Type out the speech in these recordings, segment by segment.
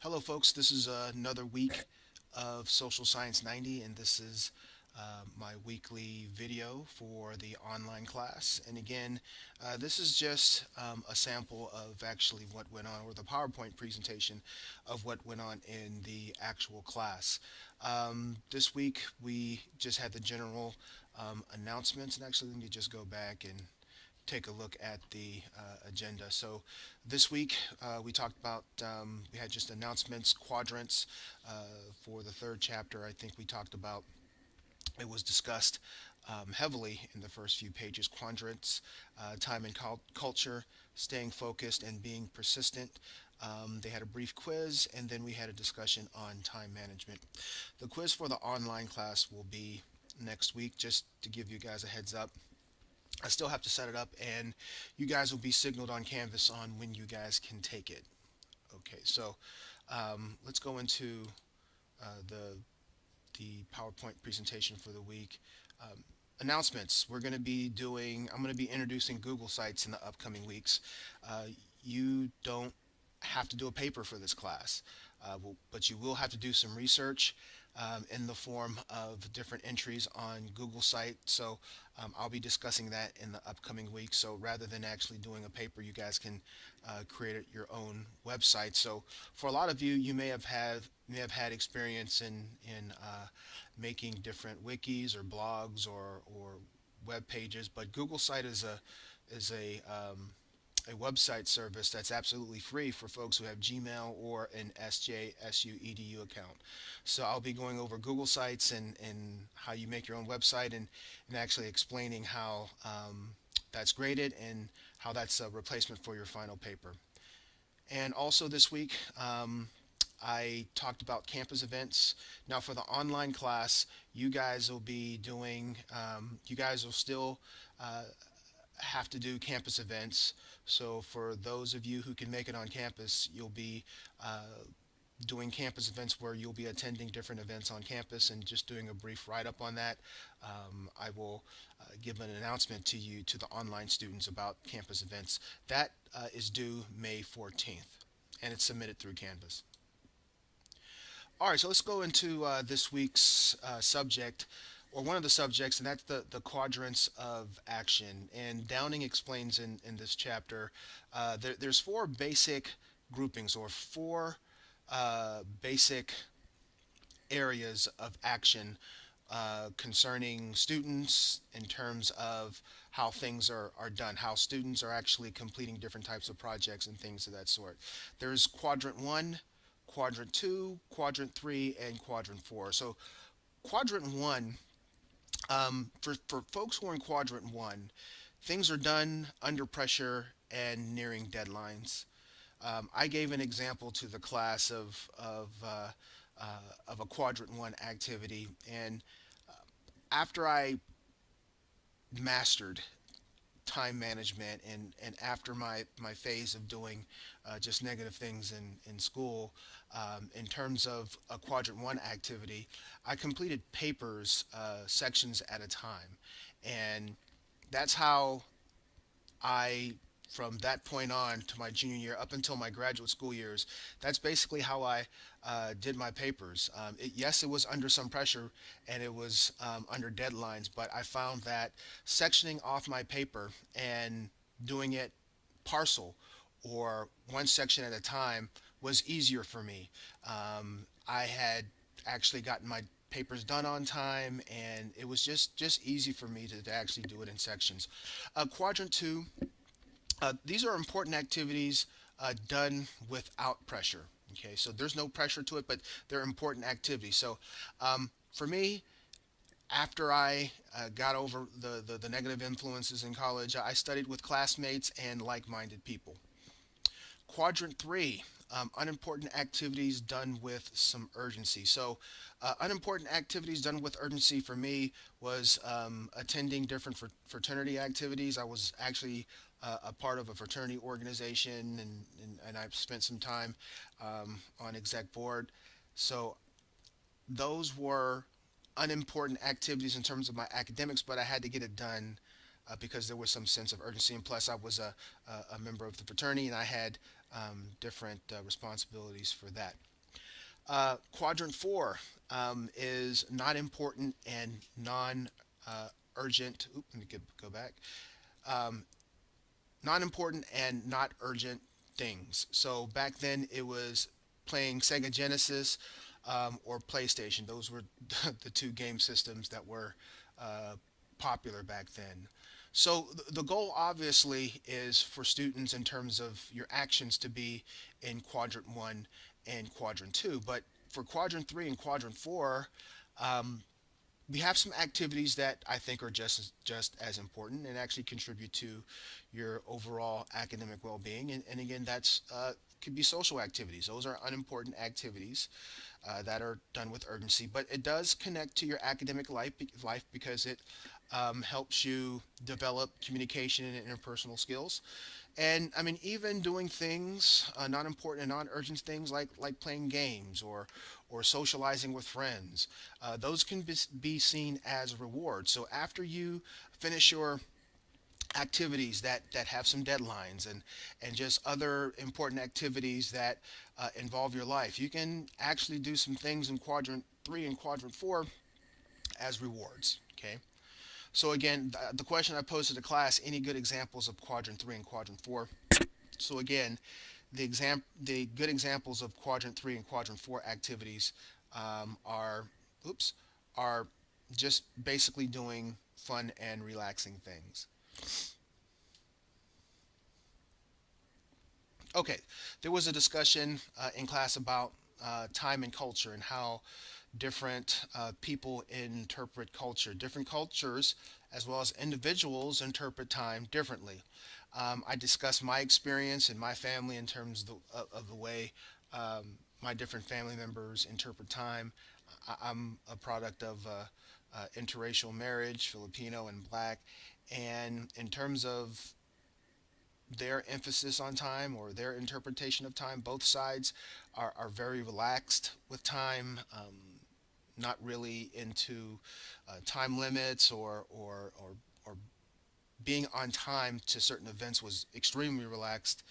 Hello, folks. This is another week of Social Science 90, and this is my weekly video for the online class. And again, this is just a sample of actually what went on, or the PowerPoint presentation of what went on in the actual class. This week, we just had the general announcements, and actually, let me just go back and take a look at the agenda. So this week we talked about we had just announcements, quadrants for the third chapter. I think we talked about it was discussed heavily in the first few pages. Quadrants, time and culture, staying focused, and being persistent. They had a brief quiz, and then we had a discussion on time management. The quiz for the online class will be next week, just to give you guys a heads up. I still have to set it up, and you guys will be signaled on Canvas on when you guys can take it. Okay, so let's go into the PowerPoint presentation for the week. Announcements. I'm going to be introducing Google Sites in the upcoming weeks. Uh, you don't have to do a paper for this class, but you will have to do some research in the form of different entries on Google Site. So I'll be discussing that in the upcoming week. So rather than actually doing a paper, you guys can create your own website. So for a lot of you, you may have had experience in making different wikis or blogs or web pages, but Google Site is a website service that's absolutely free for folks who have Gmail or an SJSUEDU account. So I'll be going over Google Sites and how you make your own website and actually explaining how that's graded and how that's a replacement for your final paper. And also this week, I talked about campus events. Now, for the online class, you guys will still have to do campus events. So, for those of you who can make it on campus, you'll be doing campus events where you'll be attending different events on campus and just doing a brief write up on that. I will give an announcement to the online students about campus events. That is due May 14th, and it's submitted through Canvas. All right, so let's go into this week's subject, or one of the subjects, and that's the quadrants of action. And Downing explains in this chapter there's four basic groupings, or four basic areas of action concerning students in terms of how things are done, how students are actually completing different types of projects and things of that sort. There's quadrant one, quadrant two, quadrant three, and quadrant four. So, quadrant one, for folks who are in quadrant one, things are done under pressure and nearing deadlines. I gave an example to the class of a quadrant one activity, and after I mastered time management and after my phase of doing just negative things in school, in terms of a quadrant one activity, I completed papers sections at a time. And that's how I, from that point on to my junior year up until my graduate school years, that's basically how I did my papers. Yes, it was under some pressure and it was under deadlines, but I found that sectioning off my paper and doing it parcel or one section at a time was easier for me. I had actually gotten my papers done on time, and it was just easy for me to actually do it in sections. Quadrant two, these are important activities done without pressure. Okay, so there's no pressure to it, but they're important activities. So for me, after I got over the negative influences in college, I studied with classmates and like minded people. Quadrant three, unimportant activities done with some urgency. So, unimportant activities done with urgency for me was attending different fraternity activities. I was actually a part of a fraternity organization, and I've spent some time on exec board. So, those were unimportant activities in terms of my academics, but I had to get it done because there was some sense of urgency. And plus, I was a member of the fraternity and I had different responsibilities for that. Quadrant four is not important and non urgent. Oop, let me go back. Um, Non important and not urgent things. So back then it was playing Sega Genesis or PlayStation. Those were the two game systems that were uh, popular back then. So the goal obviously is for students in terms of your actions to be in quadrant one and quadrant two. But for quadrant three and quadrant four, um, we have some activities that I think are just as important and actually contribute to your overall academic well-being. And again, that's could be social activities. Those are unimportant activities that are done with urgency, but it does connect to your academic life because it helps you develop communication and interpersonal skills. And I mean, even doing things non-important and non-urgent things like playing games or socializing with friends, those can be seen as rewards. So after you finish your activities that have some deadlines and just other important activities that involve your life, you can actually do some things in quadrant three and quadrant four as rewards. Okay. So again, the question I posed to the class: any good examples of quadrant three and quadrant four? So again, the good examples of quadrant three and quadrant four activities are, oops, are just basically doing fun and relaxing things. Okay, there was a discussion in class about time and culture and how different people interpret culture. Different cultures, as well as individuals, interpret time differently. I discussed my experience and my family in terms of the way my different family members interpret time. I'm a product of interracial marriage, Filipino and black. And in terms of their emphasis on time or their interpretation of time, both sides are very relaxed with time, not really into time limits or being on time to certain events was extremely relaxed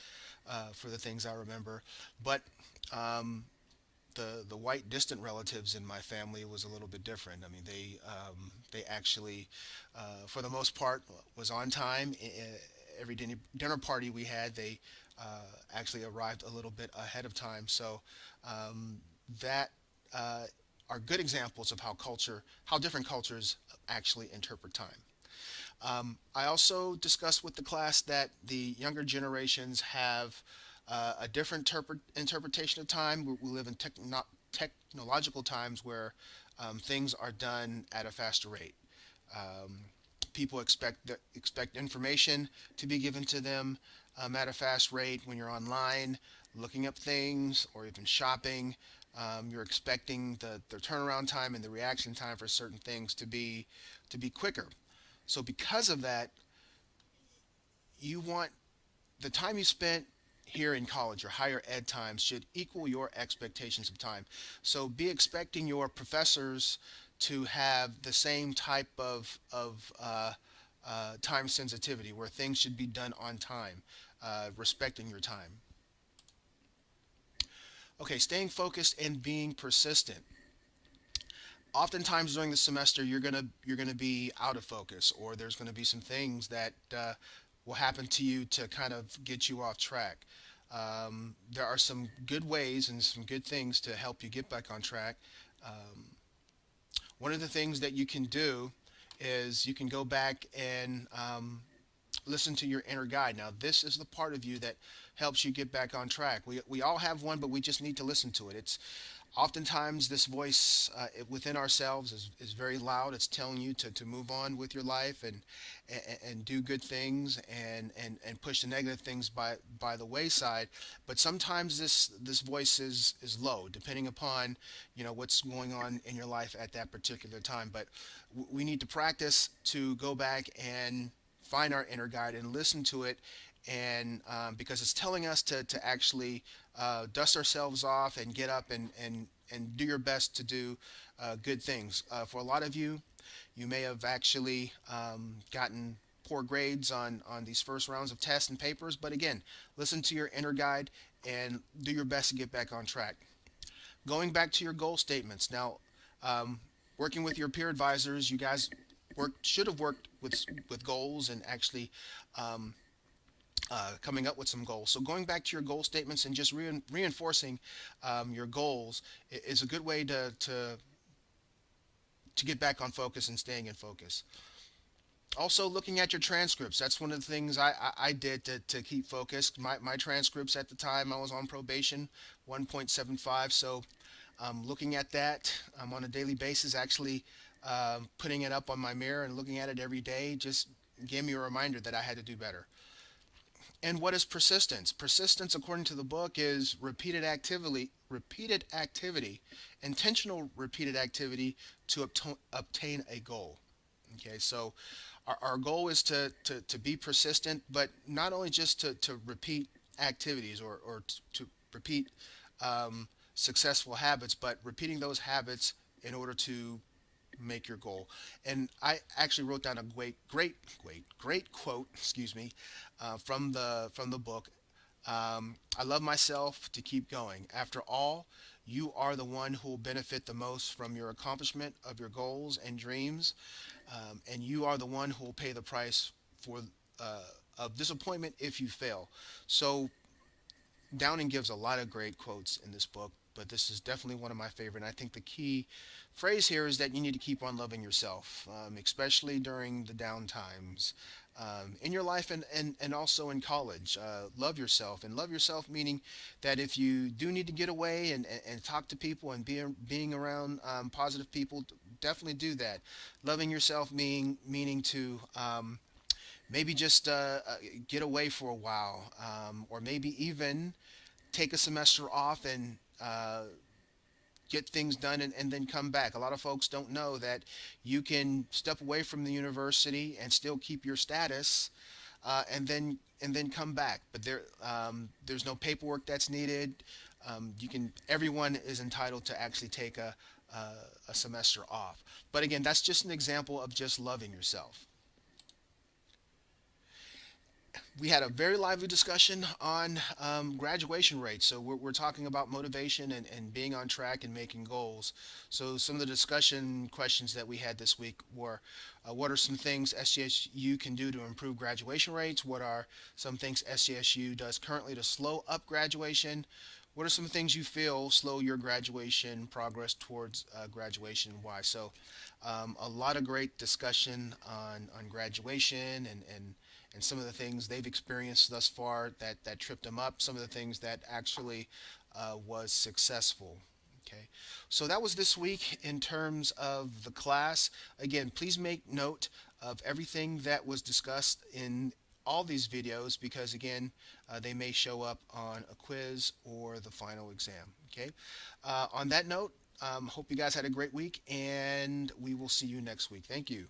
for the things I remember. But um, the white distant relatives in my family was a little bit different. I mean, they actually, for the most part, was on time. Every dinner party we had, they actually arrived a little bit ahead of time. So um, that are good examples of how different cultures actually interpret time. I also discussed with the class that the younger generations have a different interpretation of time. We live in technological times where things are done at a faster rate. Um, People expect information to be given to them at a fast rate. When you're online looking up things or even shopping, you're expecting the turnaround time and the reaction time for certain things to be quicker. So because of that, you want the time you spent here in college or higher ed times should equal your expectations of time. So be expecting your professors to have the same type of time sensitivity where things should be done on time, respecting your time. Okay, staying focused and being persistent. Oftentimes during the semester, you're gonna be out of focus, or there's gonna be some things that will happen to you to kind of get you off track. There are some good ways and some good things to help you get back on track. Um, One of the things that you can do is you can go back and listen to your inner guide. Now, this is the part of you that helps you get back on track. We all have one, but we just need to listen to it. It's oftentimes this voice within ourselves is very loud. It's telling you to move on with your life and do good things and push the negative things by the wayside. But sometimes this voice is low, depending upon what's going on in your life at that particular time. But we need to practice to go back and find our inner guide and listen to it, and because it's telling us to actually dust ourselves off and get up and do your best to do good things. For a lot of you, you may have actually gotten poor grades on these first rounds of tests and papers, but again, listen to your inner guide and do your best to get back on track. Going back to your goal statements now, um, working with your peer advisors, you guys should have worked with goals and actually um, coming up with some goals. So going back to your goal statements and just reinforcing your goals is a good way to get back on focus and staying in focus. Also, looking at your transcripts. That's one of the things I did to keep focused. My transcripts at the time I was on probation, 1.75. So looking at that on a daily basis, actually putting it up on my mirror and looking at it every day just gave me a reminder that I had to do better. And what is persistence? Persistence, according to the book, is intentional repeated activity to obtain a goal. Okay, so our goal is to be persistent, but not only just to repeat activities or to repeat successful habits, but repeating those habits in order to make your goal. And I actually wrote down a great quote, excuse me, from the book. I love myself to keep going. After all, you are the one who will benefit the most from your accomplishment of your goals and dreams, and you are the one who will pay the price for uh, of disappointment if you fail. So Downing gives a lot of great quotes in this book, but this is definitely one of my favorite. And I think the key phrase here is that you need to keep on loving yourself, especially during the down times in your life and also in college. Love yourself, and love yourself meaning that if you do need to get away and talk to people and being around positive people, definitely do that. Loving yourself meaning to maybe just get away for a while, or maybe even take a semester off and get things done and then come back. A lot of folks don't know that you can step away from the university and still keep your status, and then come back. But there's no paperwork that's needed. You can everyone is entitled to actually take a semester off. But again, that's just an example of just loving yourself. We had a very lively discussion on graduation rates. So we're talking about motivation and being on track and making goals. So some of the discussion questions that we had this week were, what are some things SGSU can do to improve graduation rates? What are some things SGSU does currently to slow up graduation? What are some things you feel slow your graduation progress towards graduation? Why? So, a lot of great discussion on graduation and some of the things they've experienced thus far that tripped them up, some of the things that actually was successful. Okay, so that was this week in terms of the class. Again, please make note of everything that was discussed in all these videos because, again, they may show up on a quiz or the final exam. Okay, on that note, hope you guys had a great week and we will see you next week. Thank you.